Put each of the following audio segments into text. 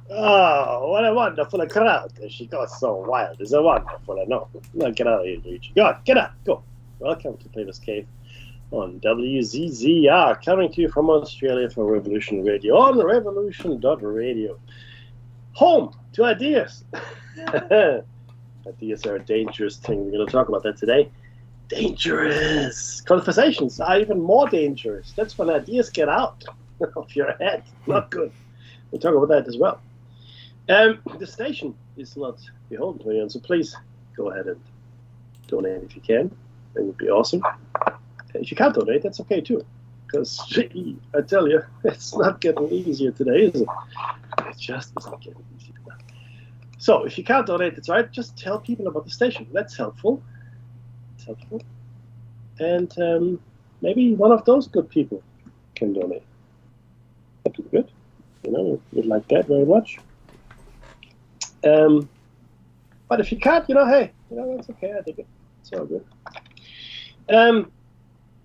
Oh, what a wonderful crowd. She got so wild. It's a wonderful, I know. Now get out of here, Luigi. Get out. Go. Welcome to Platos Cave on WZZR, coming to you from Australia for Revolution Radio on revolution.radio. Home to ideas. Ideas are a dangerous thing. We're going to talk about that today. Dangerous. Conversations are even more dangerous. That's when ideas get out of your head. Not good. We'll talk about that as well. The station is not beholden to anyone, so please go ahead and donate if you can. That would be awesome. If you can't donate, that's okay too. Because, I tell you, it's not getting easier today, is it? It just isn't getting easier. So, if you can't donate, that's all right. Just tell people about the station. That's helpful. It's helpful. And maybe one of those good people can donate. That'd be good. You know, we'd like that very much. But if you can't, hey, that's okay. I think it's all good.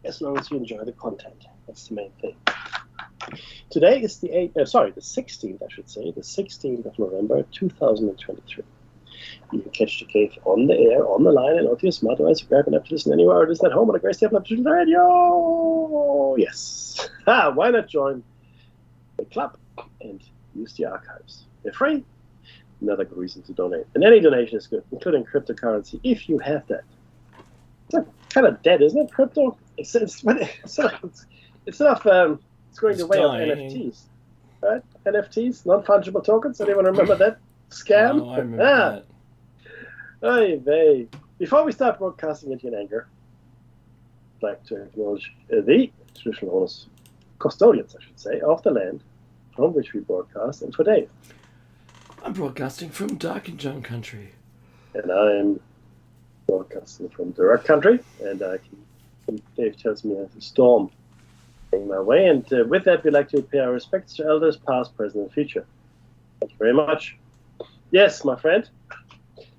As long as you enjoy the content, that's the main thing. Today is the 16th, I should say, the 16th of November, 2023. You can catch the cave on the air, on the line, and on your smart device. Grab an app to listen anywhere, or listen at home on a great step up to the radio. Yes. Why not join the club and use the archives? They're free. Another good reason to donate. And any donation is good, including cryptocurrency, if you have that. It's kind of dead, isn't it, crypto? It's going the way of NFTs, right? NFTs, non-fungible tokens. Anyone remember that scam? Oh, I remember that. Hey, before we start broadcasting into your anger, I'd like to acknowledge the traditional owners, custodians, I should say, of the land from which we broadcast. And for Dave, I'm broadcasting from Dark and Joan Country. And I'm broadcasting from the Rock Country, and Dave tells me there's a storm in my way, and with that we'd like to pay our respects to elders past, present, and future. Thank you very much. Yes, my friend,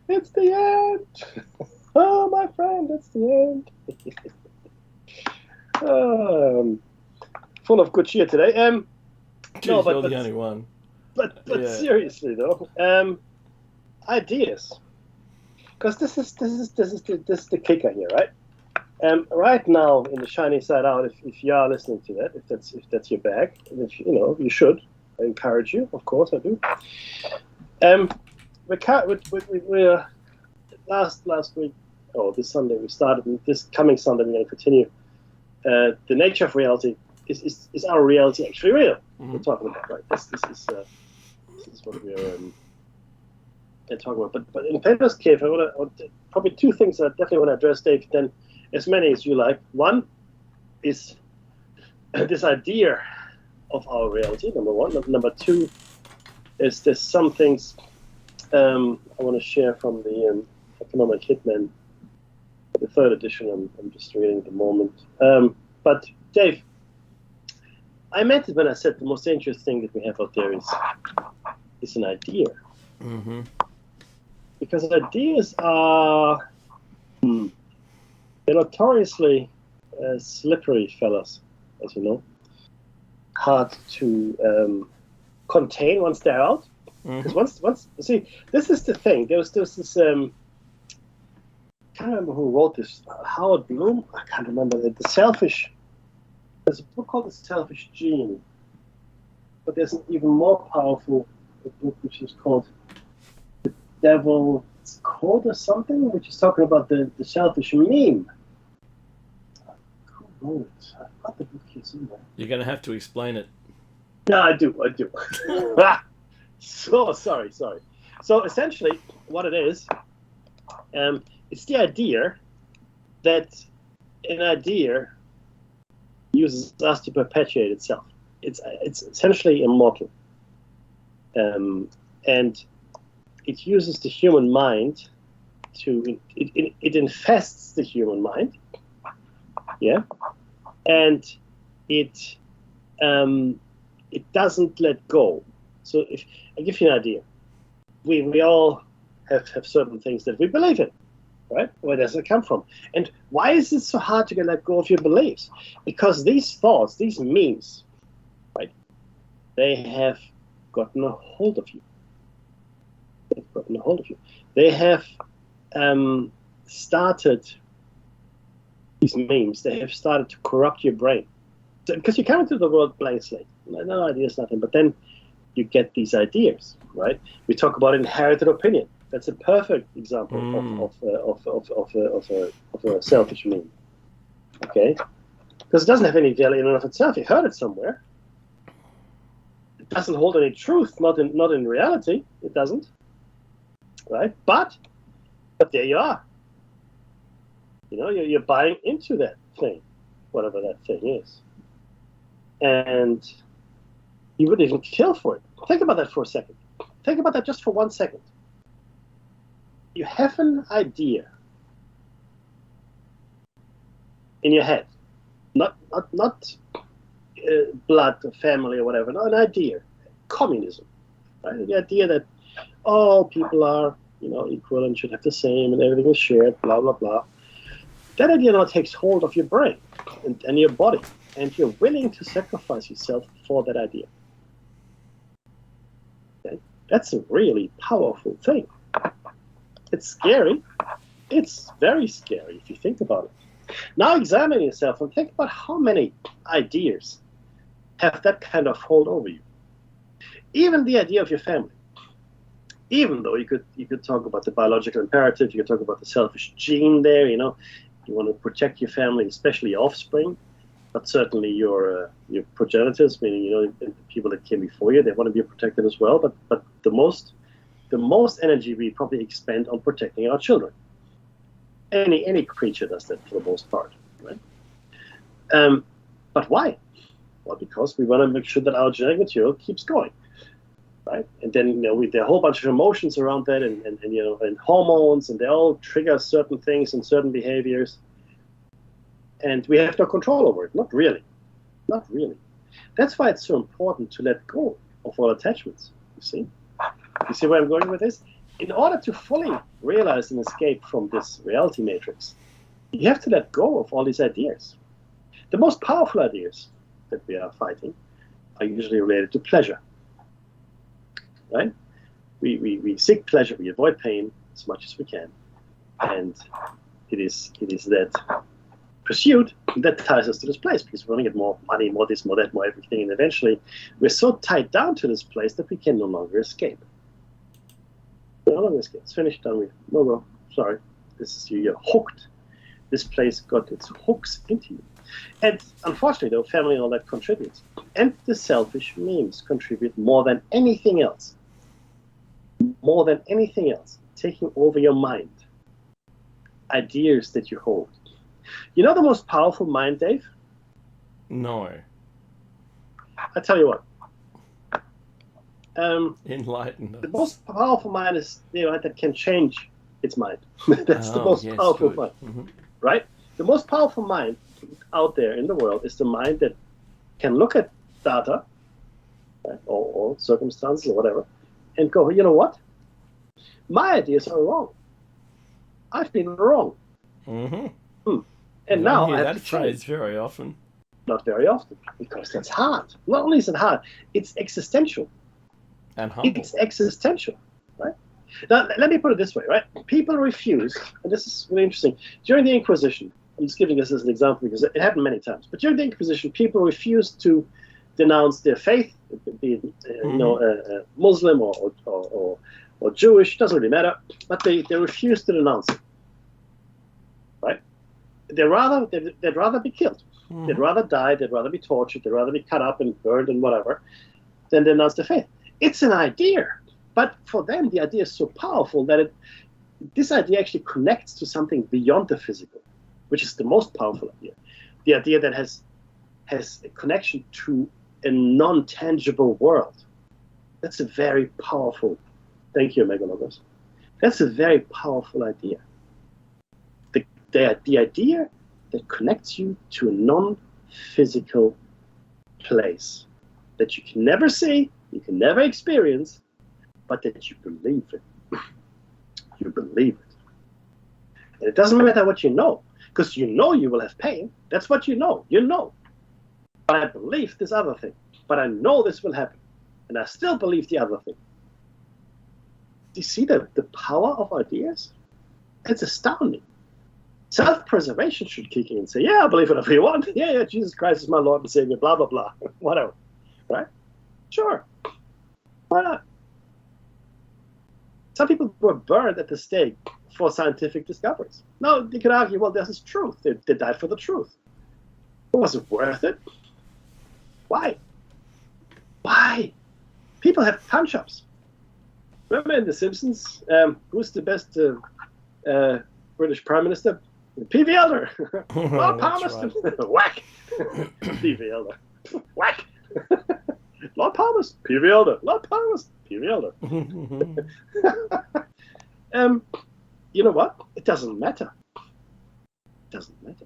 it's the end. Oh, my friend, it's the end. Full of good cheer today. You're the only one. But yeah. Seriously though, ideas, because this is the kicker here, right? Right now in the shiny side out, if you are listening to that, if that's your bag, and if you should, I encourage you, of course I do. We last week, this Sunday we started, and this coming Sunday we're going to continue. The nature of reality is our reality actually real? Mm-hmm. We're talking about, right? This is what we're talking about. But in Platos Cave, I want to probably two things I definitely want to address, Dave. Then as many as you like. One is this idea of our reality. Number one. Number two is there's some things I want to share from the Economic Hitman, the third edition. I'm just reading at the moment. But Dave, I meant it when I said the most dangerous thing that we have out there is an idea. Mm-hmm. Because ideas are they're notoriously slippery fellas, as you know. Hard to contain once they're out. Because once see, this is the thing. There was this I can't remember who wrote this. Howard Bloom. I can't remember the selfish. There's a book called The Selfish Gene, but there's an even more powerful book which is called The Devil's Code or something, which is talking about the selfish meme. Who wrote it? I've got the book here somewhere. You're going to have to explain it. No, I do. So sorry. So essentially, what it is, it's the idea that an idea uses us to perpetuate itself. It's essentially immortal, and it uses the human mind to it infests the human mind, yeah, and it doesn't let go. So if I give you an idea, we all have certain things that we believe in. Right? Where does it come from? And why is it so hard to let go of your beliefs? Because these thoughts, these memes, right, they have gotten a hold of you. They've gotten a hold of you. They have started, these memes, they have started to corrupt your brain. So, because you come into the world blank slate, no ideas, nothing, but then you get these ideas, right? We talk about inherited opinion. That's a perfect example of a selfish meme. Okay, because it doesn't have any value in and of itself. You heard it somewhere. It doesn't hold any truth, not in reality. It doesn't, right? But there you are. You know, you're buying into that thing, whatever that thing is, and you wouldn't even kill for it. Think about that for a second. Think about that just for 1 second. You have an idea in your head, not blood or family or whatever, no, an idea, communism, right? The idea that all people are, equal and should have the same and everything is shared, blah, blah, blah. That idea now takes hold of your brain and your body, and you're willing to sacrifice yourself for that idea. Okay? That's a really powerful thing. It's scary. It's very scary if you think about it. Now examine yourself and think about how many ideas have that kind of hold over you. Even the idea of your family. Even though you could talk about the biological imperative, you could talk about the selfish gene there, you want to protect your family, especially your offspring, but certainly your progenitors, meaning the people that came before you, they want to be protected as well. But the most energy we probably expend on protecting our children. Any creature does that for the most part, right? But why? Well, because we want to make sure that our genetic material keeps going, right? And then there are a whole bunch of emotions around that, and hormones, and they all trigger certain things and certain behaviors, and we have no control over it. Not really. That's why it's so important to let go of all attachments. You see where I'm going with this? In order to fully realize and escape from this reality matrix, you have to let go of all these ideas. The most powerful ideas that we are fighting are usually related to pleasure. Right? We seek pleasure, we avoid pain as much as we can. And it is that pursuit that ties us to this place, because we want to get more money, more this, more that, more everything, and eventually we're so tied down to this place that we can no longer escape. It's finished, done with. No, sorry. This is you're hooked. This place got its hooks into you. And unfortunately, though, family and all that contributes. And the selfish memes contribute more than anything else. More than anything else. Taking over your mind. Ideas that you hold. You know the most powerful mind, Dave? No. I tell you what. Enlighten us. The most powerful mind is that can change its mind. That's the most powerful mind, right? The most powerful mind out there in the world is the mind that can look at data, right, or circumstances or whatever, and go, you know what? My ideas are wrong. I've been wrong. And now I have that to phrase change. very often. Not very often, because that's hard. Not only is it hard, it's existential. And humble. It's existential, right? Now, let me put it this way, right? People refuse, and this is really interesting. During the Inquisition, I'm just giving this as an example because it happened many times, but during the Inquisition, people refused to denounce their faith, be it Muslim or Jewish, doesn't really matter, but they refused to denounce it, right? They'd rather be killed. They'd rather die, they'd rather be tortured, they'd rather be cut up and burned and whatever, than denounce their faith. It's an idea, but for them, the idea is so powerful that this idea actually connects to something beyond the physical, which is the most powerful idea. The idea that has a connection to a non-tangible world. That's a very powerful. Thank you, Megalogos. That's a very powerful idea. The idea that connects you to a non-physical place that you can never see, you can never experience, but that you believe it. You believe it. And it doesn't matter what you know, because you know you will have pain. That's what you know. You know. But I believe this other thing. But I know this will happen. And I still believe the other thing. you see the power of ideas? It's astounding. Self-preservation should kick in and say, yeah, I believe whatever you want. Yeah, Jesus Christ is my Lord and Savior, blah, blah, blah. Whatever. Right? Sure. Why not? Some people were burned at the stake for scientific discoveries. Now, you could argue, well, this is truth. They died for the truth. Was it worth it? Why? Why? People have punch-ups. Remember in The Simpsons, who's the best British Prime Minister? P.V. Elder. Lord Palmerston. Right. Whack. P.V. Elder. Whack. Lord Palmerston. P.V. Elder. Lord Palmerston. P.V. Elder. You know what? It doesn't matter. It doesn't matter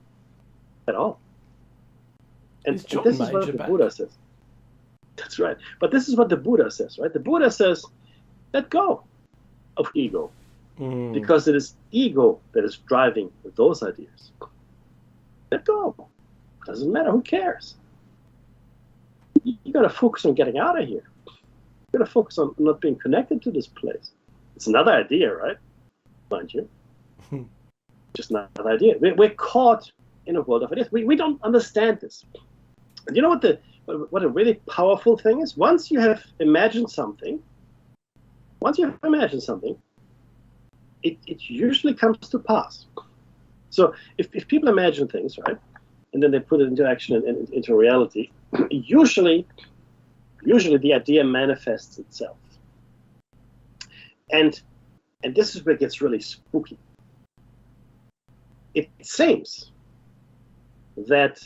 at all. And this is what the Buddha says. That's right. But this is what the Buddha says, right? The Buddha says, let go of ego. Because it is ego that is driving those ideas. Let go. It doesn't matter. Who cares? You got to focus on getting out of here. You got to focus on not being connected to this place. It's another idea, right? Mind you. Just another idea. We're caught in a world of ideas. We don't understand this. And you know what a really powerful thing is? Once you have imagined something, it usually comes to pass. So if people imagine things, right, and then they put it into action and into reality, usually the idea manifests itself. And this is where it gets really spooky. It seems that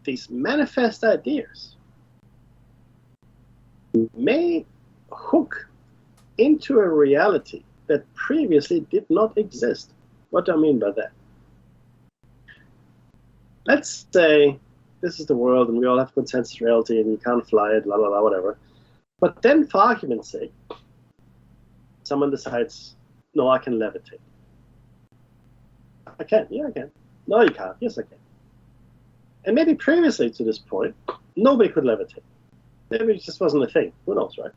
these manifest ideas may hook into a reality that previously did not exist. What do I mean by that? Let's say this is the world and we all have consensus reality and you can't fly it, blah, blah, blah, whatever. But then for argument's sake, someone decides, no, I can levitate. I can. Yeah, I can. No, you can't. Yes, I can. And maybe previously to this point, nobody could levitate. Maybe it just wasn't a thing. Who knows, right?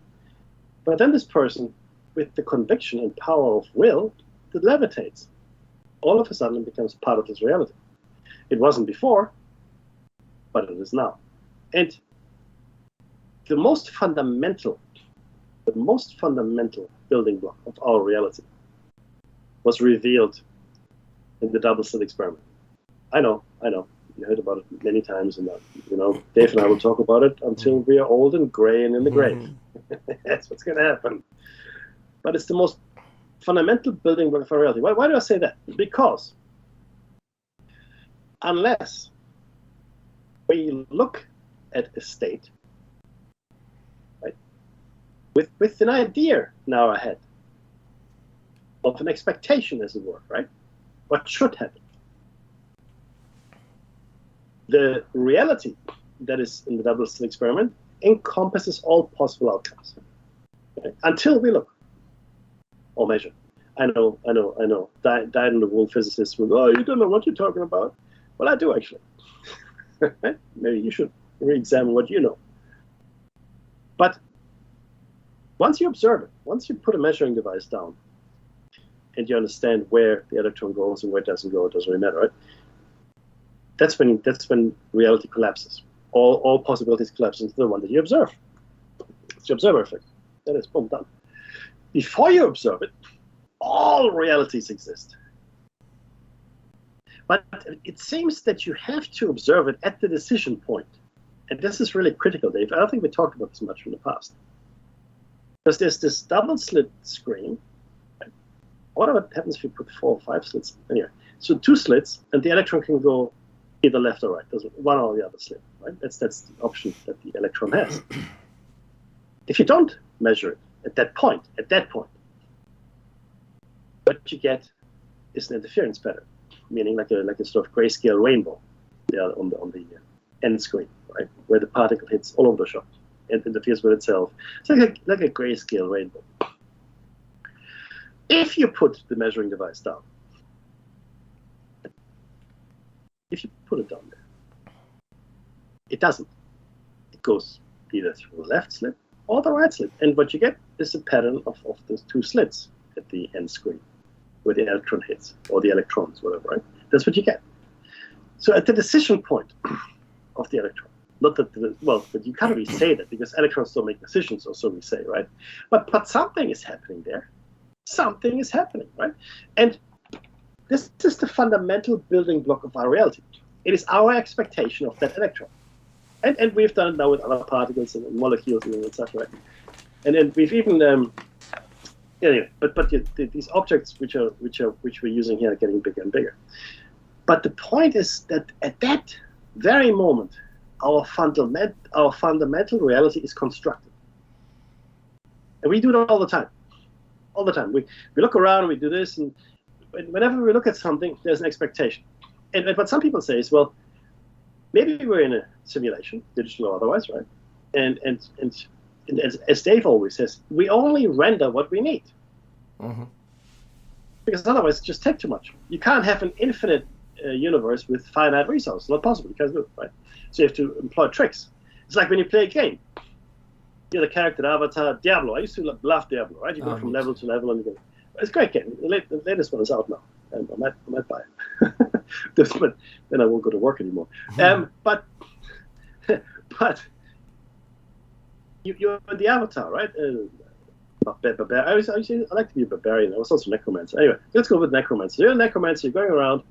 But then this person, with the conviction and power of will, that levitates, all of a sudden becomes part of this reality. It wasn't before, but it is now. And the most fundamental building block of our reality was revealed in the double-slit experiment. I know. You heard about it many times, and Dave and I will talk about it until we are old and gray and in the grave. That's what's going to happen. But it's the most fundamental building block of our reality. Why do I say that? Because unless we look at a state, right, with an idea in our head of an expectation, as it were, right, what should happen, the reality that is in the double-slit experiment encompasses all possible outcomes, okay? Until we look or measure. I know. Dyed-in-the-wool physicists will go, oh, you don't know what you're talking about. Well, I do, actually. Maybe you should re-examine what you know. But once you observe it, once you put a measuring device down, and you understand where the electron goes and where it doesn't go, it doesn't really matter, right? That's when reality collapses. All possibilities collapse into the one that you observe. It's the observer effect. That is, boom, done. Before you observe it, all realities exist. But it seems that you have to observe it at the decision point. And this is really critical, Dave. I don't think we talked about this much in the past. Because there's this double-slit screen. What happens if you put 4 or 5 slits? Anyway, so 2 slits, and the electron can go either left or right. There's one or the other slit, right? That's the option that the electron has. If you don't measure it at that point, what you get is an interference pattern, meaning like a sort of grayscale rainbow on the end screen, right, where the particle hits all over the shop and interferes with itself. It's like a grayscale rainbow. If you put the measuring device down, if you put it down there, it doesn't. It goes either through the left slit or the right slit. And what you get is a pattern of those two slits at the end screen where the electron hits, or the electrons, whatever, right? That's what you get. So at the decision point of the electron, not that, but you can't really say that because electrons don't make decisions, or so we say, right? But something is happening there. Something is happening, right? And this is the fundamental building block of our reality. It is our expectation of that electron. And we've done it now with other particles and molecules and such, right? And then we've even anyway. But these objects which we're using here are getting bigger and bigger. But the point is that at that very moment, our fundamental reality is constructed, and we do it all the time. All the time, we look around, we do this, and whenever we look at something, there's an expectation. And what some people say is, well, maybe we're in a simulation, digital or otherwise, right? And as Dave always says, we only render what we need. Mm-hmm. Because otherwise it just takes too much. You can't have an infinite universe with finite resources. Not possible. You can't do it, right? So you have to employ tricks. It's like when you play a game. You're the character, the avatar, Diablo. I used to love Diablo, right? You go from level to level, and you go. It's a great game. The latest one is out now, and I might buy it. But then I won't go to work anymore. But you're the avatar, right? Not barbarian. I like to be a barbarian. I was also necromancer. Anyway, let's go with necromancer. You're a necromancer. You're going around,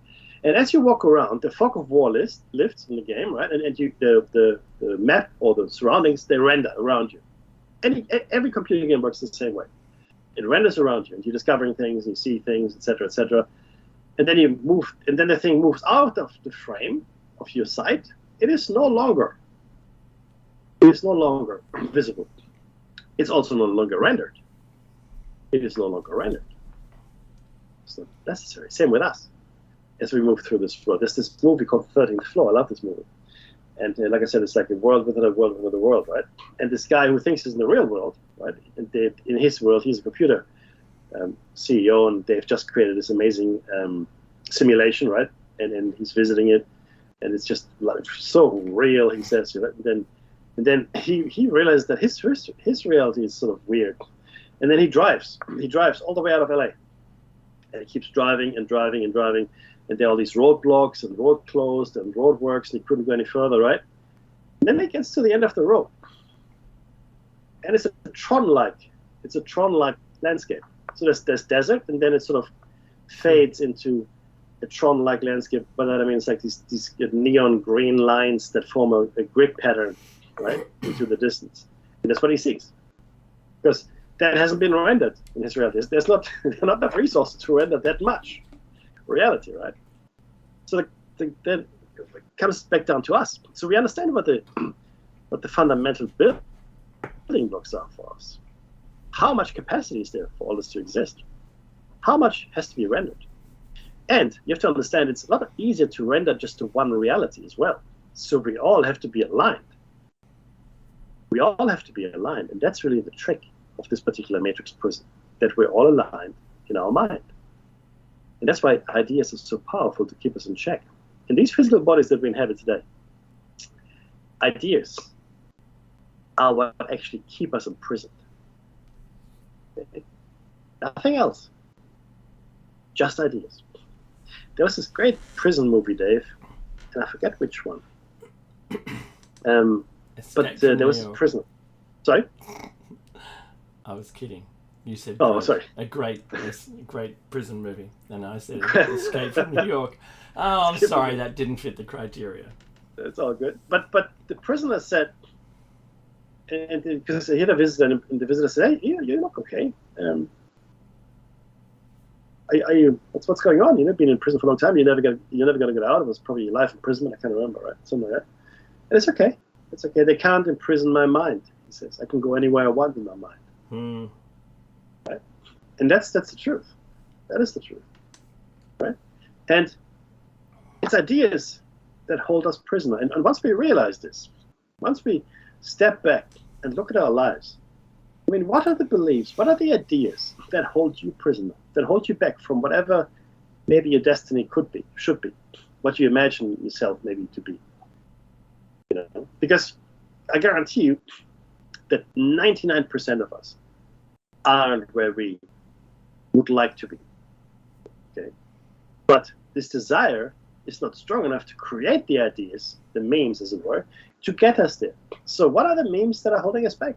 and as you walk around, the fog of war lifts in the game, right? And the map or the surroundings, they render around you. Every computer game works the same way. It renders around you, and you're discovering things, and you see things, etc., etc. And then you move, and then the thing moves out of the frame of your sight. It is no longer visible. It's also no longer rendered. It is no longer rendered. It's not necessary. Same with us. As we move through this floor, there's this movie called 13th Floor. I love this movie. And like I said, it's like a world within a world within a world, right? And this guy who thinks he's in the real world, right? And in his world, he's a computer CEO, and they've just created this amazing simulation, right? And he's visiting it, and it's just like so real. He says, and then he realized that his reality is sort of weird, and then he drives all the way out of LA, and he keeps driving and driving and driving. And there are all these roadblocks and road closed and road works, and he couldn't go any further, right? And then he gets to the end of the road. And it's a Tron-like landscape. So there's desert, and then it sort of fades into a Tron-like landscape. By that I mean it's like these neon green lines that form a grid pattern, right, into the distance. And that's what he sees. Because that hasn't been rendered in his reality. There are not enough resources to render that much reality, right? So that comes back down to us. So we understand what the fundamental building blocks are for us. How much capacity is there for all this to exist? How much has to be rendered? And you have to understand it's a lot easier to render just to one reality as well. So we all have to be aligned. We all have to be aligned, and that's really the trick of this particular matrix prism, that we're all aligned in our mind. And that's why ideas are so powerful to keep us in check. In these physical bodies that we inhabit today, ideas are what actually keep us imprisoned. Okay? Nothing else. Just ideas. There was this great prison movie, Dave, and I forget which one. But there was a prisoner. Sorry? I was kidding. You said sorry. A great prison movie, and I said Escape from New York. Oh, I'm sorry, that didn't fit the criteria. It's all good. But the prisoner said, and because he had a visitor, and the visitor said, "Hey, you look okay. Are you? What's going on? You've been in prison for a long time. You're never going to get out. It was probably your life imprisonment. I can't remember, right? Something like that. And it's okay. It's okay. They can't imprison my mind." He says, "I can go anywhere I want in my mind." Right? And that's the truth. That is the truth, right? And it's ideas that hold us prisoner. And once we realize this, once we step back and look at our lives, I mean, what are the beliefs? What are the ideas that hold you prisoner? That hold you back from whatever maybe your destiny could be, should be, what you imagine yourself maybe to be? Because I guarantee you, that 99% of us aren't where we would like to be. Okay, but this desire is not strong enough to create the ideas, the memes, as it were, to get us there. So, what are the memes that are holding us back?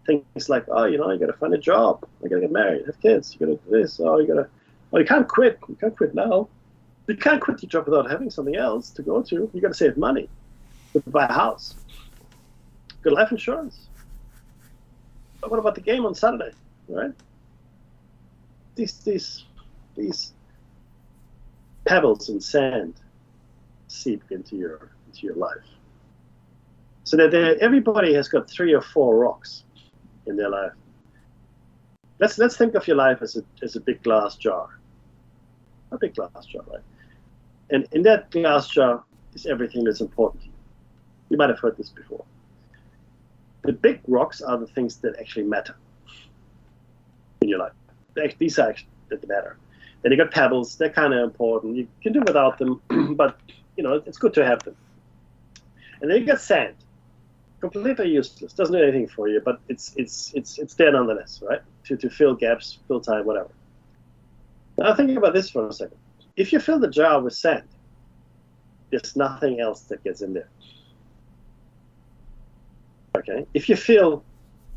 Things like, oh, you got to find a job, you got to get married, have kids, you got to do this, you can't quit. You can't quit now. You can't quit your job without having something else to go to. You got to save money. You got to buy a house. Good life insurance. But what about the game on Saturday, right? These pebbles and sand seep into your life. So that everybody has got 3 or 4 rocks in their life. Let's think of your life as a big glass jar. A big glass jar, right? And in that glass jar is everything that's important to you. You might have heard this before. The big rocks are the things that actually matter in your life. These are actually that matter. Then you got pebbles. They're kind of important. You can do without them, but it's good to have them. And then you got sand. Completely useless. Doesn't do anything for you, but it's there nonetheless, right? To fill gaps, fill time, whatever. Now think about this for a second. If you fill the jar with sand, there's nothing else that gets in there. Okay? If you fill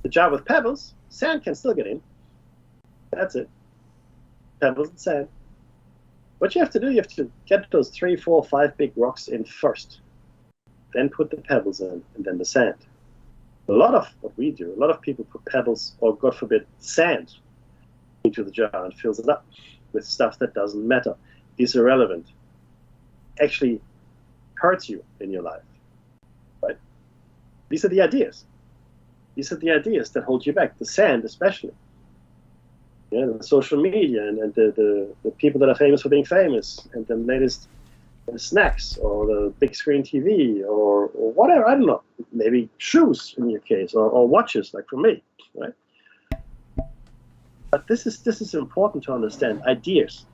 the jar with pebbles, sand can still get in. That's it. Pebbles and sand. What you have to do, you have to get those 3, 4, 5 big rocks in first. Then put the pebbles in, and then the sand. A lot of what we do, a lot of people put pebbles, or God forbid, sand into the jar and fills it up with stuff that doesn't matter, is irrelevant, actually hurts you in your life, right? These are the ideas. These are the ideas that hold you back, the sand especially. The social media and the people that are famous for being famous, and the latest snacks, or the big screen TV, or whatever, I don't know, maybe shoes in your case, or watches, like for me, right? But this is important to understand. Ideas.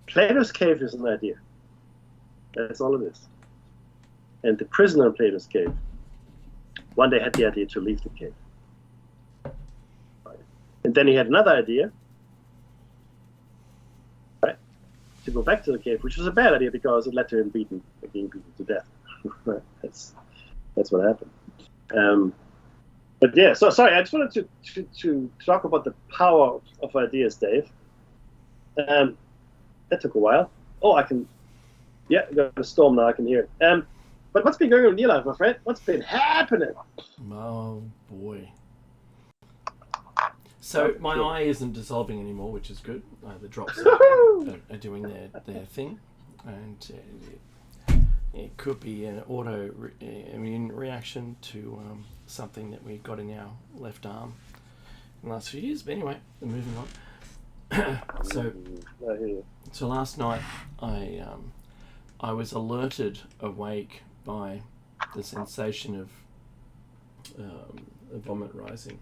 Plato's cave is an idea. That's all it is. And the prisoner in Plato's cave one day had the idea to leave the cave. Right? And then he had another idea, right, to go back to the cave, which was a bad idea because it led to him being beaten to death. That's what happened. But yeah, so sorry, I just wanted to talk about the power of ideas, Dave. That took a while. Oh, I got a storm now, I can hear it. But what's been going on in your life, my friend? What's been happening? Oh, boy. So my eye isn't dissolving anymore, which is good. The drops are doing their thing. And it could be an immune reaction to something that we got in our left arm in the last few years. But anyway, moving on. So last night I was alerted awake by the sensation of vomit rising.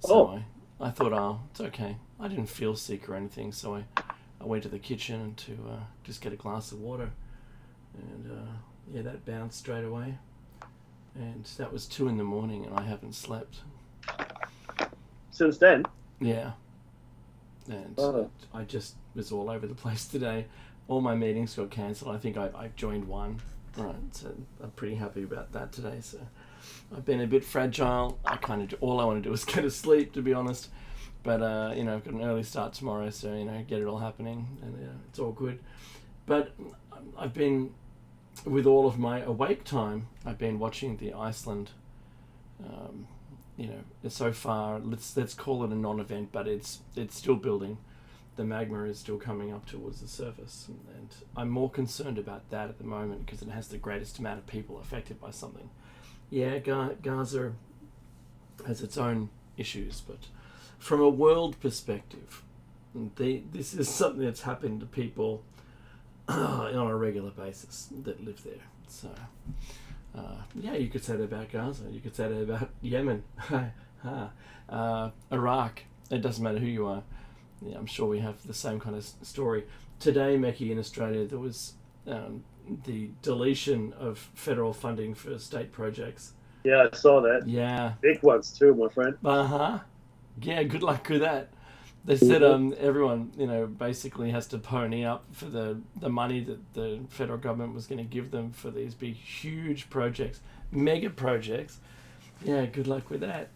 So I thought, it's okay. I didn't feel sick or anything, so I went to the kitchen to just get a glass of water, and that bounced straight away. And that was 2 a.m, and I haven't slept since then. Yeah. And I just was all over the place today. All my meetings got cancelled. I think I joined one. Right, so I'm pretty happy about that today. So I've been a bit fragile. All I want to do is go to sleep, to be honest. But I've got an early start tomorrow, so get it all happening, and it's all good. But I've been, with all of my awake time, I've been watching the Iceland. So far, let's call it a non-event, but it's still building. The magma is still coming up towards the surface, and I'm more concerned about that at the moment because it has the greatest amount of people affected by something. Yeah, Gaza has its own issues, but from a world perspective, this is something that's happened to people on a regular basis that live there. So, you could say that about Gaza. You could say that about Yemen, Iraq. It doesn't matter who you are. Yeah, I'm sure we have the same kind of story. Today, Mekki, in Australia, there was the deletion of federal funding for state projects Yeah, I saw that. Yeah. Big ones too, my friend. Uh-huh. Yeah, good luck with that. They said Mhm. everyone, basically has to pony up for the money that the federal government was going to give them for these big, huge projects, mega projects. Yeah, good luck with that.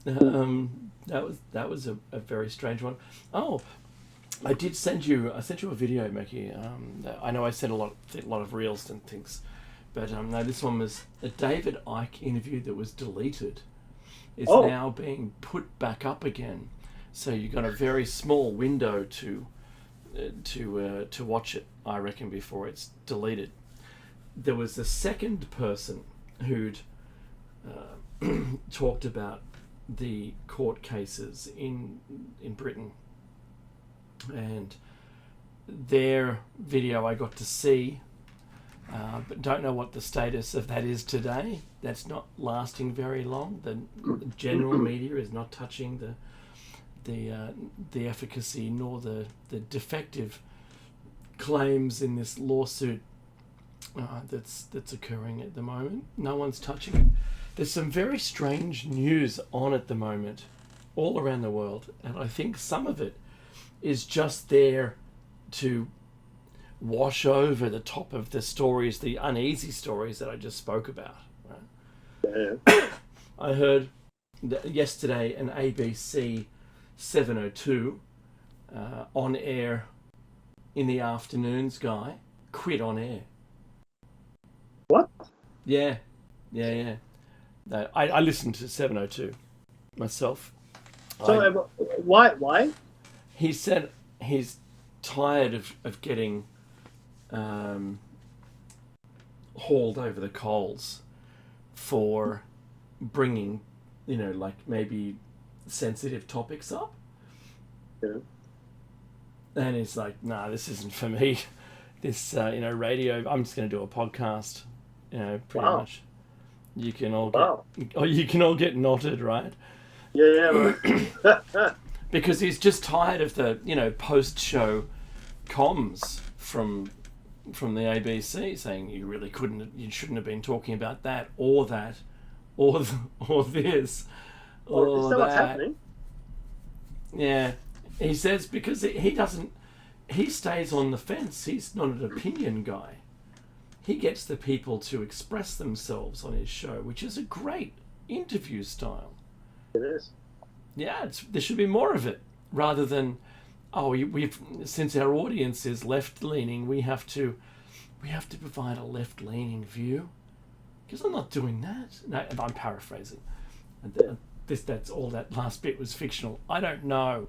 That was a very strange one. Oh, I sent you a video, Mickey. I know I sent a lot of reels and things, but no, this one was a David Icke interview that was deleted. Is Oh, now being put back up again. So you got a very small window to watch it, I reckon, before it's deleted. There was a second person who'd talked about the court cases in Britain, and their video I got to see, but don't know what the status of that is today. That's not lasting very long. The general media is not touching the efficacy nor the defective claims in this lawsuit that's occurring at the moment. No one's touching it. There's some very strange news on at the moment, all around the world, and I think some of it is just there to wash over the top of the stories, the uneasy stories that I just spoke about. Right? yeah. I heard yesterday an ABC 702 on air in the afternoons guy quit on air. What? Yeah. No, I listened to 702 myself. So why? He said he's tired of getting hauled over the coals for bringing, like maybe sensitive topics up. Yeah. And he's like, nah, this isn't for me. This, radio, I'm just going to do a podcast, pretty Wow. much. You can all Wow. get knotted, right? Yeah, right. Because he's just tired of the, post-show comms from the ABC saying you shouldn't have been talking about that, or this, Or is or that what's that. happening? Yeah, he says because he stays on the fence. He's not an opinion guy. He gets the people to express themselves on his show, which is a great interview style. It is. Yeah, there should be more of it, rather than, we've since our audience is left leaning, we have to provide a left leaning view. Because I'm not doing that. No, I'm paraphrasing. That's all. That last bit was fictional. I don't know.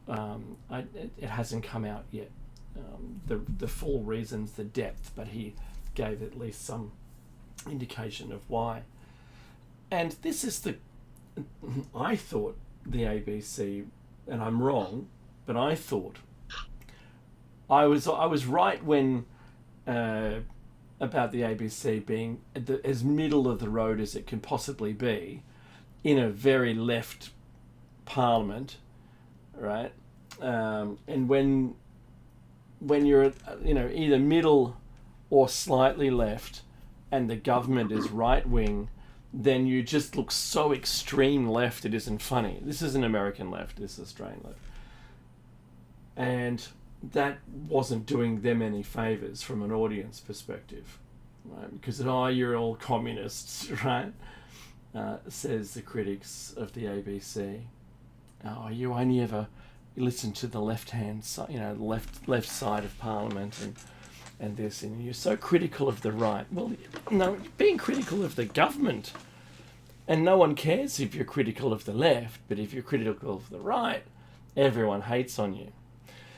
It hasn't come out yet. The full reasons, the depth, but he gave at least some indication of why. And this is I thought the ABC, and I'm wrong, but I thought I was right when about the ABC being as middle of the road as it can possibly be in a very left parliament, right? And when you're either middle or slightly left, and the government is right wing, then you just look so extreme left it isn't funny. This is an American left, this is Australian left. And that wasn't doing them any favours from an audience perspective, right? Because, you're all communists, right? Says the critics of the ABC. Oh, you only ever listen to the left-hand side, left side of Parliament and this, and you're so critical of the right. Well, no, being critical of the government, and no one cares if you're critical of the left, but if you're critical of the right, everyone hates on you.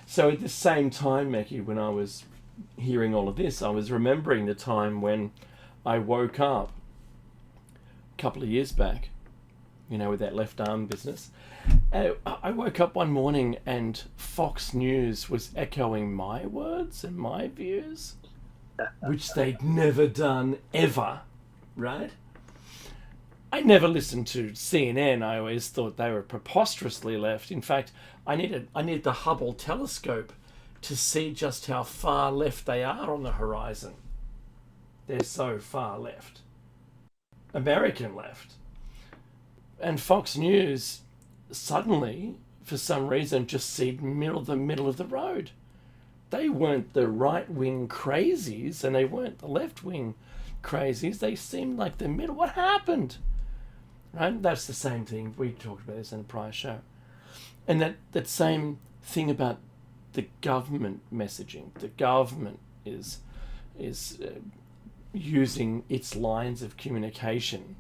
So at the same time, Mackie, when I was hearing all of this, I was remembering the time when I woke up a couple of years back, with that left arm business. I woke up one morning and Fox News was echoing my words and my views, which they'd never done ever, right? I never listened to CNN. I always thought they were preposterously left. In fact, I need the Hubble telescope to see just how far left they are on the horizon. They're so far left. American left. And Fox News suddenly, for some reason, just seemed the middle of the road. They weren't the right-wing crazies, and they weren't the left-wing crazies. They seemed like the middle. What happened? Right? That's the same thing. We talked about this in a prior show. And that same thing about the government messaging. The government is using its lines of communication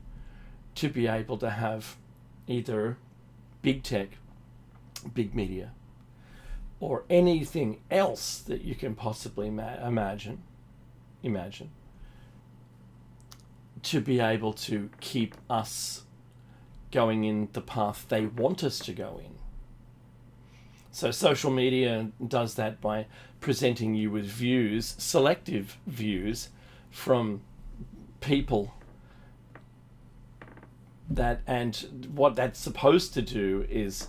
to be able to have either big tech, big media, or anything else that you can possibly imagine, to be able to keep us going in the path they want us to go in. So social media does that by presenting you with views, selective views, from people and what that's supposed to do is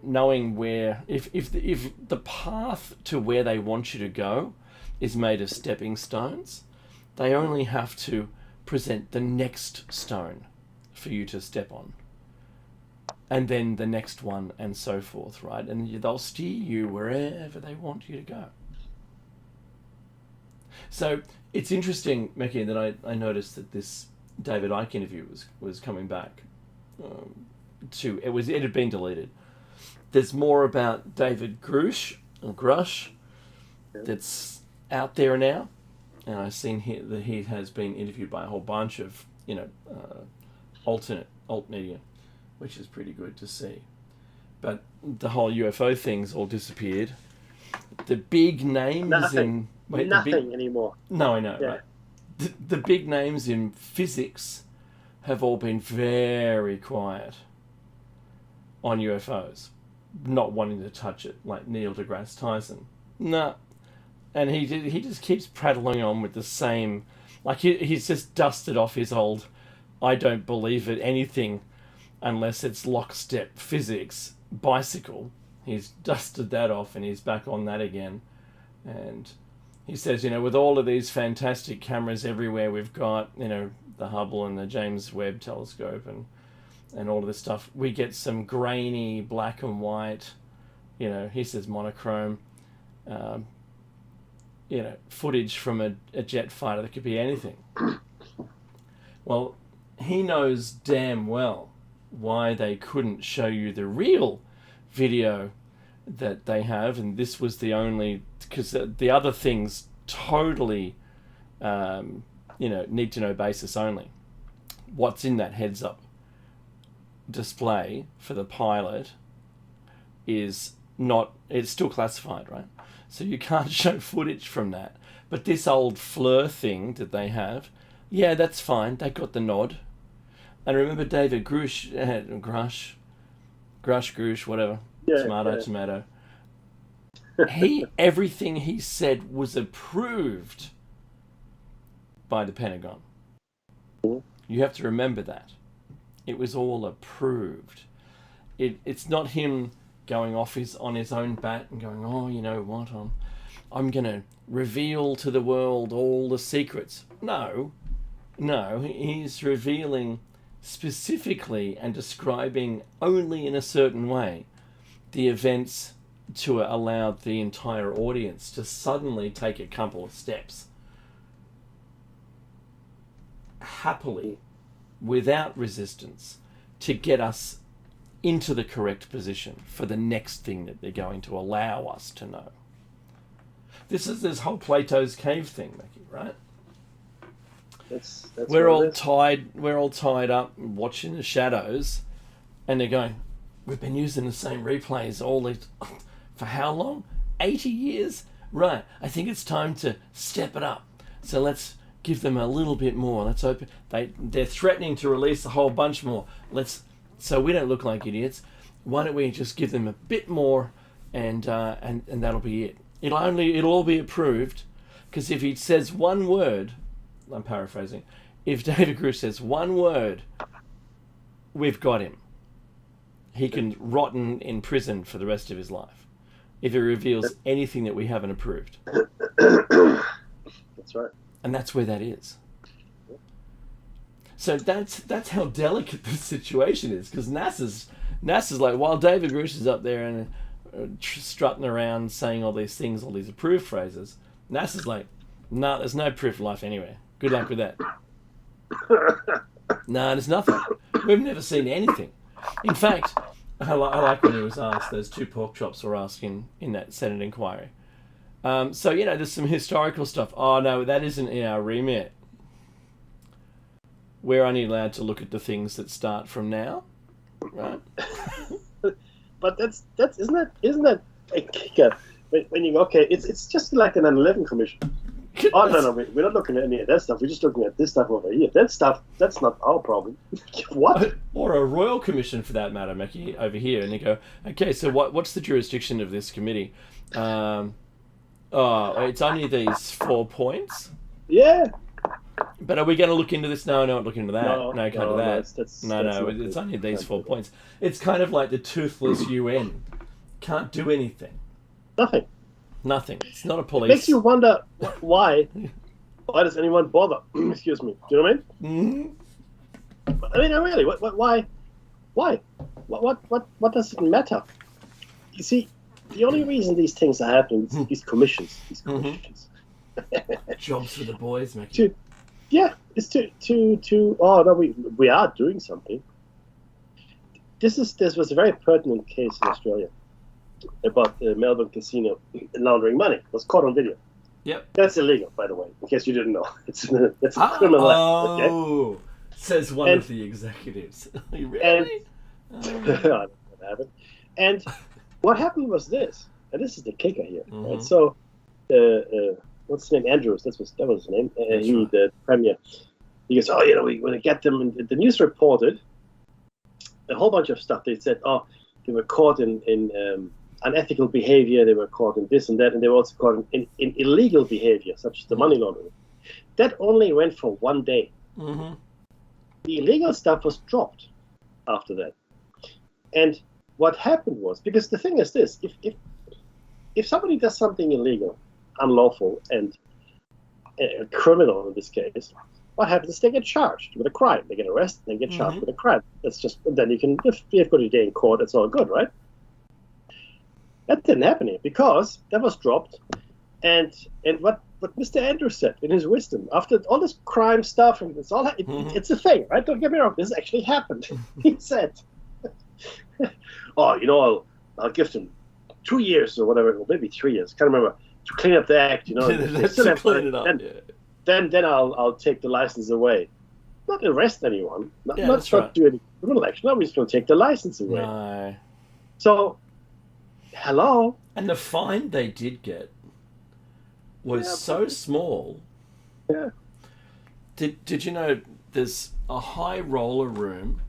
knowing where, if the path to where they want you to go is made of stepping stones, they only have to present the next stone for you to step on, and then the next one, and so forth, right? And they'll steer you wherever they want you to go. So it's interesting, Mickey, that I noticed that this David Icke interview was coming back. It had been deleted. There's more about David Grush that's out there now, and I've seen that he has been interviewed by a whole bunch of alt media, which is pretty good to see. But the whole UFO thing's all disappeared. The big names Nothing anymore. No, I know, Yeah. right? The big names in physics have all been very quiet on UFOs, not wanting to touch it, like Neil deGrasse Tyson. Nah. And he just keeps prattling on with the same, like he's just dusted off his old, I don't believe it anything unless it's lockstep physics bicycle. He's dusted that off and he's back on that again. And he says, with all of these fantastic cameras everywhere we've got, the Hubble and the James Webb telescope and all of this stuff, we get some grainy black and white, he says monochrome, footage from a jet fighter that could be anything. Well, he knows damn well why they couldn't show you the real video that they have, and this was the only, because the other things totally need to know basis only. What's in that heads up display for the pilot is not, it's still classified, right? So you can't show footage from that. But this old FLIR thing that they have, yeah, that's fine, they got the nod. And remember David Grush, whatever, tomato. Everything he said was approved by the Pentagon. You have to remember that. It was all approved. It's not him going off on his own bat and going, oh, you know what, I'm going to reveal to the world all the secrets. No, he's revealing specifically and describing only in a certain way the events to allow the entire audience to suddenly take a couple of steps happily, without resistance, to get us into the correct position for the next thing that they're going to allow us to know. This is this whole Plato's cave thing, Mickey, right? That's we're all tied up watching the shadows, and they're going, we've been using the same replays for how long? 80 years? Right, I think it's time to step it up. So let's give them a little bit more. Let's open. They're threatening to release a whole bunch more. So we don't look like idiots. Why don't we just give them a bit more, and that'll be it. It'll all be approved, because if he says one word, I'm paraphrasing, if David Grush says one word, we've got him. He can rot in prison for the rest of his life if he reveals anything that we haven't approved. That's right. And that's where that is. So that's how delicate the situation is, because NASA's like, while David Grush is up there and strutting around saying all these things, all these approved phrases, NASA's like, nah, there's no proof of life anywhere. Good luck with that. Nah, there's nothing. We've never seen anything. In fact, I like when he was asked, those two pork chops were asked in that Senate inquiry. So, you know, there's some historical stuff. Oh, no, that isn't in our remit. We're only allowed to look at the things that start from now, right? But that's isn't that a kicker? When you go, okay, it's just like an 9/11 commission. Oh no, we're not looking at any of that stuff. We're just looking at this stuff over here. That stuff, that's not our problem. What? Or a royal commission, for that matter, Mackie, over here, and you go, okay, so what's the jurisdiction of this committee? Oh, it's only these 4 points. Yeah. But are we going to look into this? No, we're not looking into that. No, can't do that. That's it's only these 4 points. It's kind of like the toothless UN. Can't do anything. Nothing. It's not a police. It makes you wonder why. Why does anyone bother? Excuse me. Do you know what I mean? Mm-hmm. I mean, really, why? What does it matter? You see, the only reason these things are happening is these commissions. Jobs for the boys, Mackie. It's to. Oh no, we are doing something. This was a very pertinent case in Australia about the Melbourne casino laundering money. It was caught on video. Yep. That's illegal, by the way, in case you didn't know. It's a criminal act. Okay? Says one of the executives. Really? I don't know what happened. And what happened was this, and this is the kicker here. Mm-hmm. Right? So, what's his name? Andrews. That was his name. Right. The premier. He goes, oh, you know, we're going to get them. And the news reported a whole bunch of stuff. They said, oh, they were caught in unethical behavior. They were caught in this and that, and they were also caught in illegal behavior, such as the money laundering. That only went for 1 day. Mm-hmm. The illegal stuff was dropped after that. And what happened was, because the thing is this, if somebody does something illegal, unlawful, and criminal in this case, what happens is they get charged with a crime. They get arrested, they get charged with a crime. That's just, then you can, if you've got a day in court, it's all good, right? That didn't happen here because that was dropped. And what Mr. Andrews said in his wisdom, after all this crime stuff, and it's all it's a thing, right? Don't get me wrong, this actually happened. He said, oh, you know, I'll give them 2 years or whatever, or maybe 3 years, can't remember, to clean up the act, you know. To clean it up, Then I'll take the license away. Not arrest anyone, not do any criminal action. Nobody's going to take the license away. No. So, hello? And the fine they did get was so small. Yeah. Did you know there's a high roller room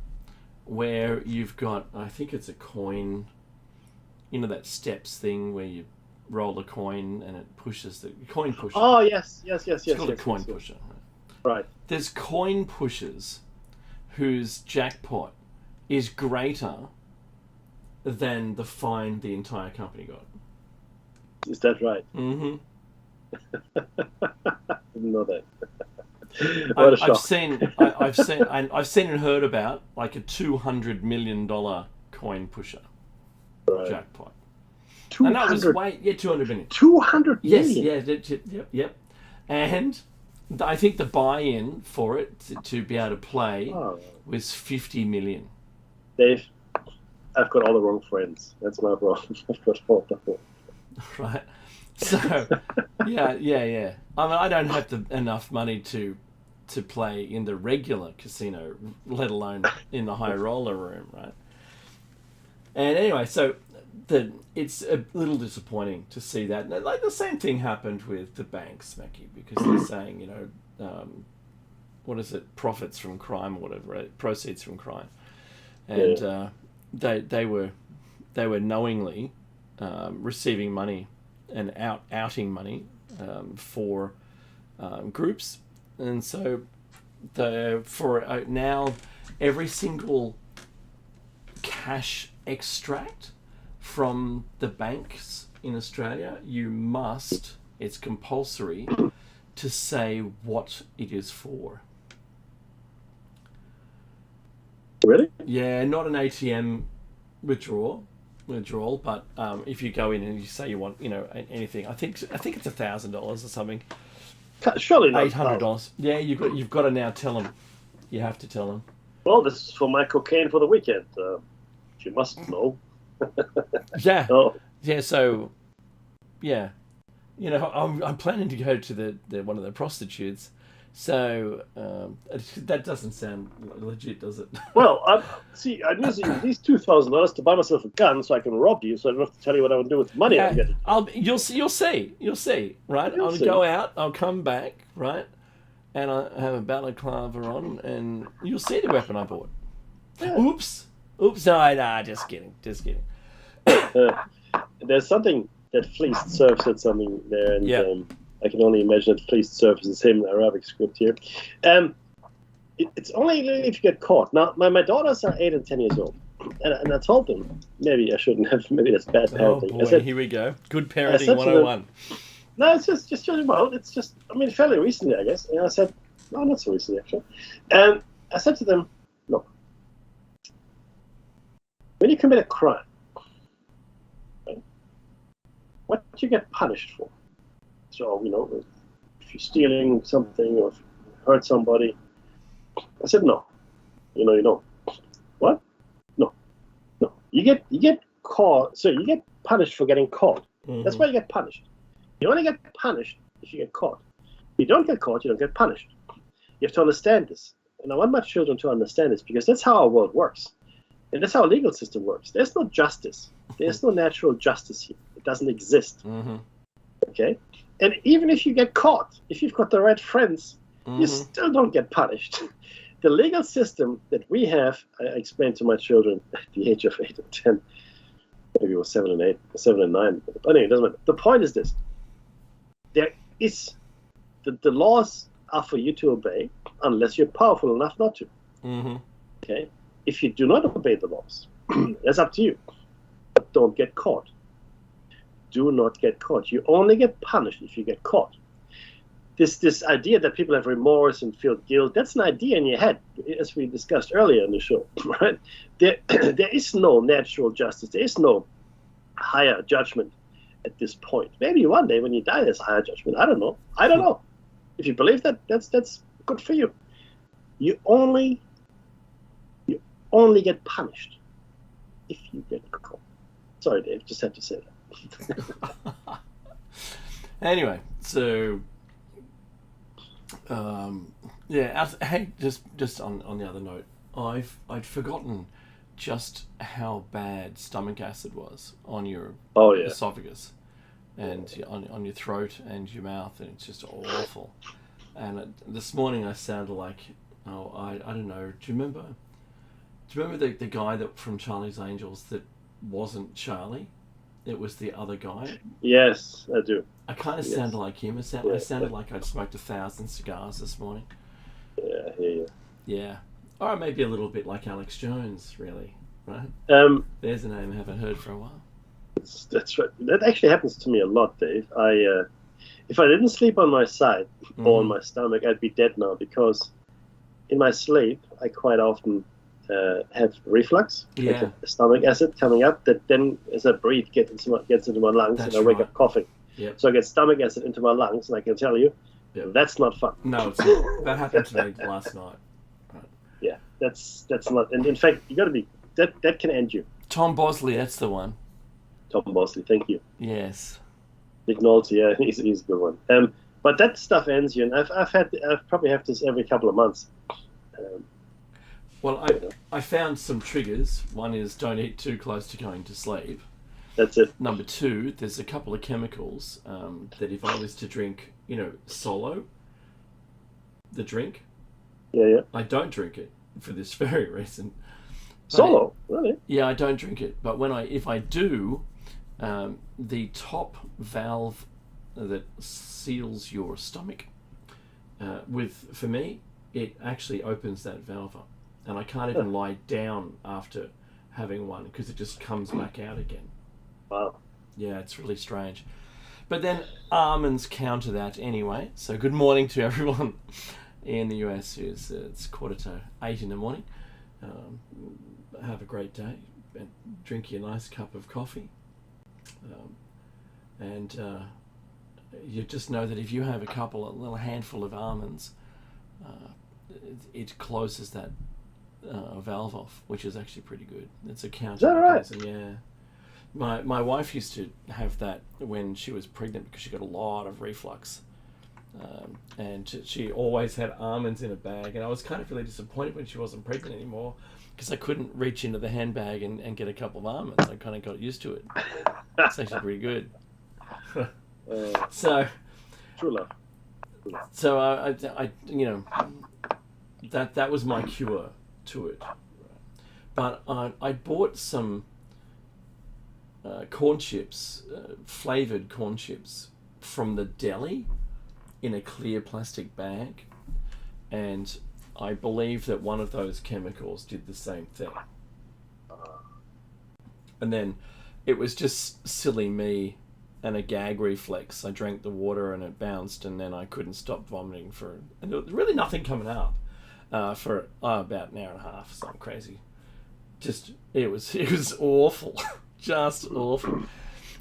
where you've got, I think it's a coin, you know, that steps thing where you roll a coin and it pushes the coin pusher. Oh, yes. It's called a coin pusher. Right. There's coin pushers whose jackpot is greater than the fine the entire company got. Is that right? Mm-hmm. I didn't know that. What a shock. I've seen and heard about like a $200 million coin pusher jackpot. 200. And that was 200 million. 200 million. Yes, yep. And I think the buy-in for it to be able to play was 50 million. Dave, I've got all the wrong friends. That's my problem. I've got all the wrong friends. Right. So, yeah. I mean, I don't have enough money to play in the regular casino, let alone in the high roller room, right? And anyway, so it's a little disappointing to see that. Like the same thing happened with the banks, Mackie, because they're saying, you know, what is it, profits from crime or whatever, right? Proceeds from crime, and they were knowingly receiving money and outing money for groups, and so now every single cash extract from the banks in Australia, it's compulsory to say what it is for. Yeah, not an ATM withdrawal, but if you go in and you say you want, anything, I think it's $1,000 or something. Surely not. $800. Yeah, you've got to now tell them. You have to tell them. Well, this is for my cocaine for the weekend. You must know. Yeah. Oh. Yeah. So, yeah, I'm planning to go to the one of the prostitutes. So that doesn't sound legit, does it? Well, I'm using these $2,000 to buy myself a gun so I can rob you. So I don't have to tell you what I want to do with the money I'm getting. You'll see, right? I'll go out. I'll come back, right? And I have a balaclava on, and you'll see the weapon I bought. Yeah. Oops. No, just kidding. There's something that Fleeced Surf said something there, and I can only imagine that Fleeced Surf is the same Arabic script here. It's only if you get caught. Now, my daughters are 8 and 10 years old, and I told them, maybe I shouldn't have, maybe that's bad parenting. Oh boy, I said, here we go. Good parenting 101. No, it's just judging about. It's just, fairly recently, I guess. And I said, no, not so recently, actually. And I said to them, look, when you commit a crime, right, what do you get punished for? So, if you're stealing something or if you hurt somebody. I said, no. You don't. What? No. You get caught. So you get punished for getting caught. Mm-hmm. That's why you get punished. You only get punished if you get caught. If you don't get caught, you don't get punished. You have to understand this. And I want my children to understand this because that's how our world works. And that's how our legal system works. There's no justice. There's no natural justice here. It doesn't exist. Mm-hmm. Okay? And even if you get caught, if you've got the right friends, mm-hmm. you still don't get punished. The legal system that we have, I explained to my children at the age of 8 and 10, maybe it was 7 and 8, 7 and 9. But anyway, it doesn't matter. The point is this. There is, the laws are for you to obey unless you're powerful enough not to. Mm-hmm. Okay? If you do not obey the laws, that's up to you. But don't get caught. Do not get caught. You only get punished if you get caught. This idea that people have remorse and feel guilt, that's an idea in your head, as we discussed earlier in the show, right? There is no natural justice. There is no higher judgment at this point. Maybe one day when you die, there's a higher judgment. I don't know. If you believe that, that's good for you. You only get punished if you get caught. Sorry, Dave, just had to say that. Anyway, so hey, just on the other note, I'd forgotten just how bad stomach acid was on your esophagus and on your throat and your mouth, and it's just awful. And this morning I sounded like, I don't know. Do you remember the guy that from Charlie's Angels that wasn't Charlie? It was the other guy. Yes, I do. I kind of sounded like him. I sounded like I'd smoked 1,000 cigars this morning. Yeah, I hear you. Yeah. Or maybe a little bit like Alex Jones, really, right? There's a name I haven't heard for a while. That's right. That actually happens to me a lot, Dave. If I didn't sleep on my side or on my stomach, I'd be dead now because in my sleep, I quite often have reflux, like stomach acid coming up that then as I breathe gets into my lungs. That's and I wake up coughing. Yep. So I get stomach acid into my lungs, and I can tell you, that's not fun. No, it's not. That happened to me last night. Right. Yeah, that's not. And in fact, you got to be that can end you. Tom Bosley, that's the one. Tom Bosley, thank you. Yes. Nick Nolte, yeah, he's a good one. But that stuff ends you, and I've probably have this every couple of months. Well, I found some triggers. One is don't eat too close to going to sleep. That's it. Number 2, there's a couple of chemicals that if I was to drink, solo, the drink. Yeah. I don't drink it for this very reason. Solo, really? Yeah, I don't drink it. But if I do, the top valve that seals your stomach, for me, it actually opens that valve up. And I can't even lie down after having one because it just comes back out again. Wow. Yeah, it's really strange. But then almonds counter that anyway. So good morning to everyone in the US. It's 7:45 in the morning. have a great day and drink your nice cup of coffee. And you just know that if you have a little handful of almonds, it closes that valve off, which is actually pretty good. It's a counter mechanism, right? Yeah. My wife used to have that when she was pregnant because she got a lot of reflux. And she always had almonds in a bag, and I was kind of really disappointed when she wasn't pregnant anymore because I couldn't reach into the handbag and get a couple of almonds. I kind of got used to it. It's actually pretty good. So, true love. So I that was my cure to it. But I bought some corn chips, flavored corn chips from the deli in a clear plastic bag, and I believe that one of those chemicals did the same thing. And then it was just silly me and a gag reflex. I drank the water and it bounced, and then I couldn't stop vomiting and there was really nothing coming up for about an hour and a half, something crazy. It was awful. Just awful.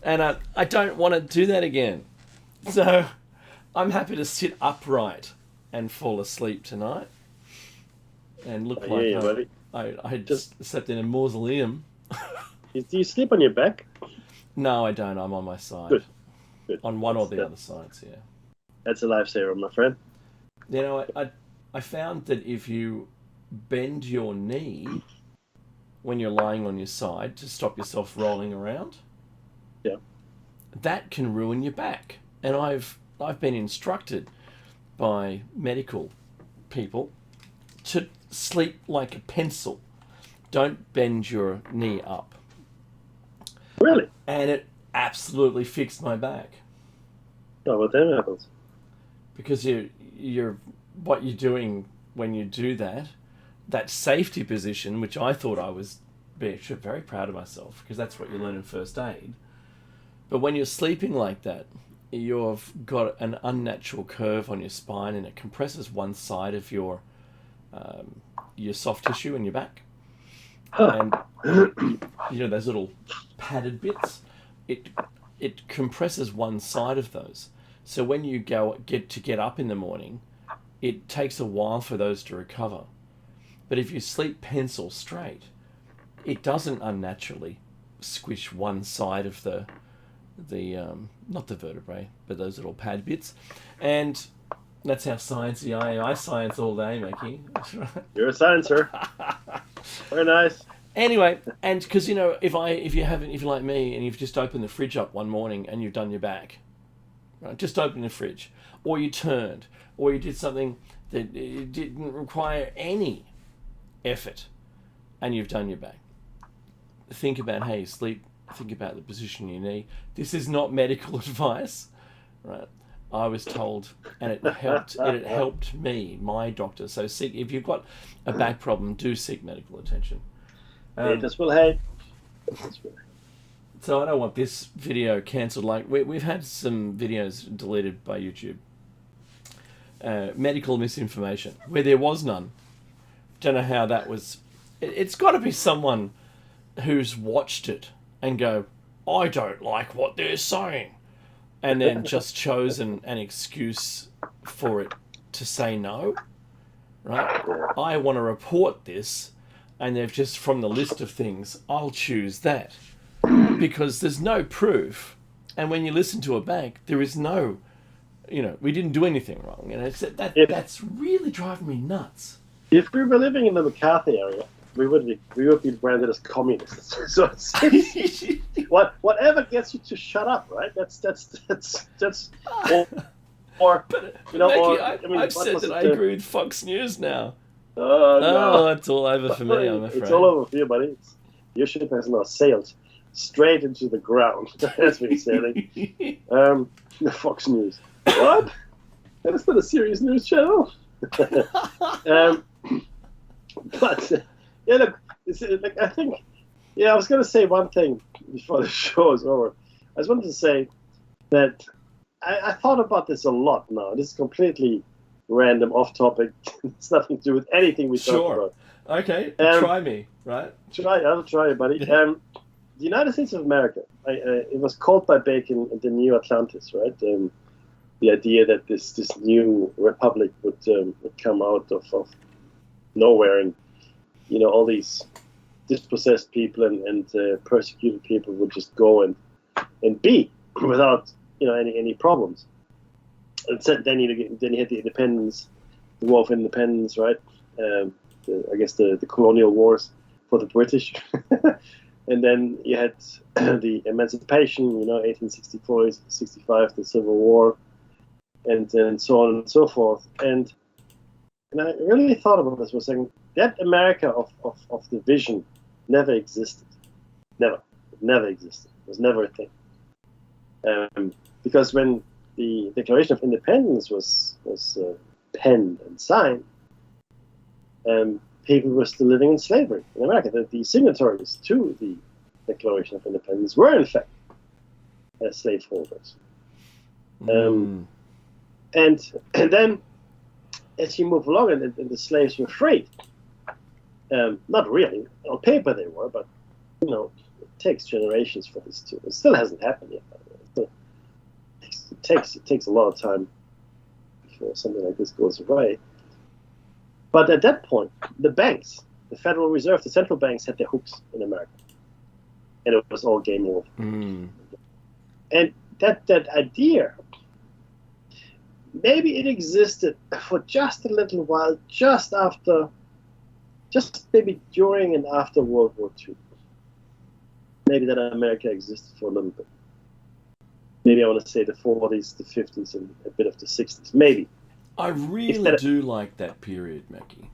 And I don't want to do that again. So I'm happy to sit upright and fall asleep tonight and look like I just slept in a mausoleum. Do you sleep on your back? No, I don't. I'm on my side. Good. On one or the other sides, yeah. That's a lifesaver, my friend. You know, I found that if you bend your knee when you're lying on your side to stop yourself rolling around, that can ruin your back. And I've been instructed by medical people to sleep like a pencil. Don't bend your knee up. Really? And it absolutely fixed my back. Oh, what then happens? Because you're what you're doing when you do that safety position, which I thought I was very proud of myself, because that's what you learn in first aid. But when you're sleeping like that, you've got an unnatural curve on your spine, and it compresses one side of your soft tissue in your back. And those little padded bits, it compresses one side of those. So when you get up in the morning, it takes a while for those to recover. But if you sleep pencil straight, it doesn't unnaturally squish one side of the not the vertebrae, but those little pad bits. And that's how sciencey I am. I science all day, Mackie. You're a sciencer. Very nice. Anyway, and because if you're like me and you've just opened the fridge up one morning and you've done your back, right? Just open the fridge, or you turned, or you did something that it didn't require any effort, and you've done your back. Think about how you sleep. Think about the position of your knee. This is not medical advice, right? I was told, and it helped. It helped me, my doctor. So if you've got a back problem, do seek medical attention. This will help. So I don't want this video cancelled. Like we've had some videos deleted by YouTube. Medical misinformation where there was none. Don't know how that was. It's got to be someone who's watched it and go, I don't like what they're saying, and then just chosen an excuse for it to say no, right? I want to report this, and they've just, from the list of things, I'll choose that, because there's no proof, and when you listen to a bank, there is no, we didn't do anything wrong, and that's really driving me nuts. If we were living in the McCarthy area, we would be branded as communists. So whatever gets you to shut up, right? That's or but, Maggie, I've said that I agree with Fox News now. No. It's all over for me, I'm afraid. It's all over for you, buddy. Your ship has now sailed straight into the ground. That's what you're saying. The Fox News. What? That's not a serious news channel. But look, I think, I was going to say one thing before the show is over. I just wanted to say that I thought about this a lot now. This is completely random, off topic. It's nothing to do with anything we talked about. Okay, try me. right? I'll try, buddy. The United States of America. It was called by Bacon the New Atlantis, right? The idea that this new republic would come out of nowhere, and all these dispossessed people and persecuted people would just go and be without any problems. And then you had the independence, the War of Independence, right? I guess the colonial wars for the British, and then you had the emancipation, 1864, 65, the Civil War, and so on and so forth. And I really thought about this for a second. That America of the vision never existed. Never existed. It was never a thing. Because when the Declaration of Independence was penned and signed, people were still living in slavery in America. The signatories to the Declaration of Independence were, in fact, slaveholders. And then, as you move along, and the slaves were freed. Not really. On paper they were, but it takes generations for this to. It still hasn't happened yet. It takes a lot of time before something like this goes away. But at that point, the banks, the Federal Reserve, the central banks had their hooks in America, and it was all game over. And that idea, maybe it existed for just a little while, just maybe during and after World War II. Maybe that America existed for a little bit. Maybe I want to say the 40s, the 50s, and a bit of the 60s. Maybe. I really do like that period, Mackie.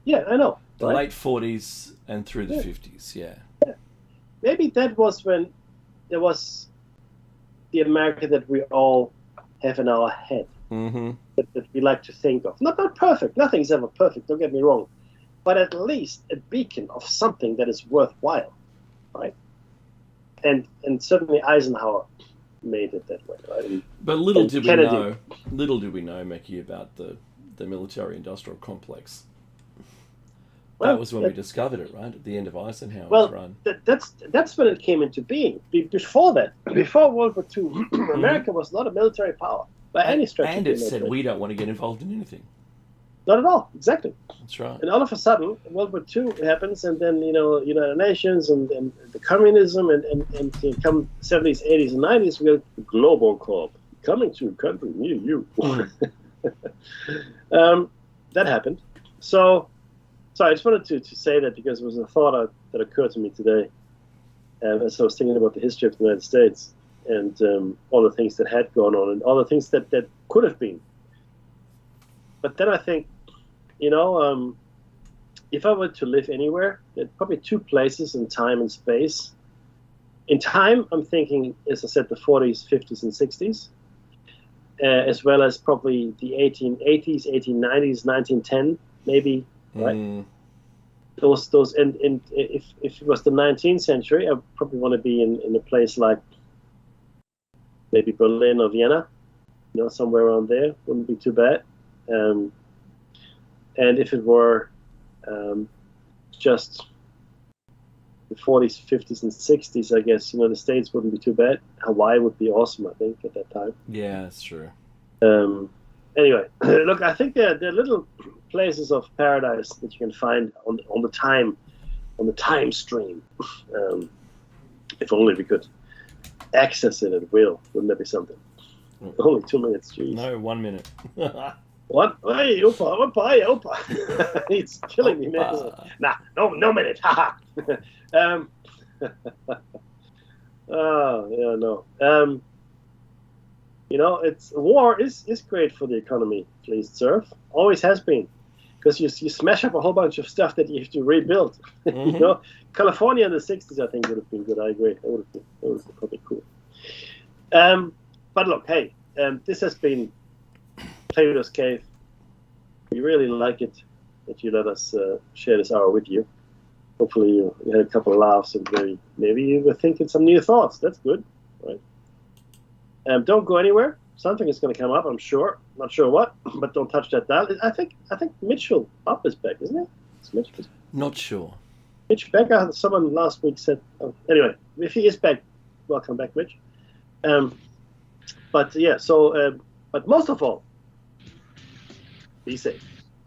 Yeah, I know. The late 40s and through the 50s, yeah. Maybe that was when there was the America that we all have in our head. That we like to think of. Not perfect. Nothing's ever perfect, don't get me wrong. But at least a beacon of something that is worthwhile, right? And certainly Eisenhower made it that way, right? But little did we know, Mackie, about the military-industrial complex. Well, that was when we discovered it, right? At the end of Eisenhower's run. That's when it came into being. Before that, before World War II, America was not a military power by any stretch. And it said we don't want to get involved in anything. Not at all. Exactly. That's right. And all of a sudden, World War II happens, and then United Nations and the communism, and come 70s, 80s, and 90s, we have Global Corp coming to a country near you. That happened. So I just wanted to say that because it was a thought that occurred to me today, as I was thinking about the history of the United States and all the things that had gone on and all the things that could have been. But then I think, if I were to live anywhere, there's probably two places in time and space. In time, I'm thinking, as I said, the 40s, 50s, and 60s, as well as probably the 1880s, 1890s, 1910, maybe, right? Those, and if it was the 19th century, I probably want to be in a place like maybe Berlin or Vienna, somewhere around there. Wouldn't be too bad. And if it were just the 40s, 50s, and 60s, I guess, the States wouldn't be too bad. Hawaii would be awesome, I think, at that time. Yeah, that's true. Anyway, look, I think there are little places of paradise that you can find on the time stream. If only we could access it at will, wouldn't that be something? Only 2 minutes, geez. No, 1 minute. What? Hey, Opa. He's killing me, man. Nah, no minute. Haha. Oh, yeah, no. It's war is great for the economy, please, Surf. Always has been. Because you smash up a whole bunch of stuff that you have to rebuild. California in the 60s, I think, would have been good. I agree. That would have been probably cool. But look, hey, this has been Plato's Cave. We really like it that you let us share this hour with you. Hopefully you had a couple of laughs and maybe you were thinking some new thoughts. That's good, right? Don't go anywhere. Something is going to come up, I'm sure. Not sure what, but don't touch that dial. I think Mitchell Up is back, isn't it? It's Mitchell. Not sure. Mitch Becker, someone last week said. Oh, anyway, if he is back, welcome back, Mitch. But yeah, so but most of all, be safe.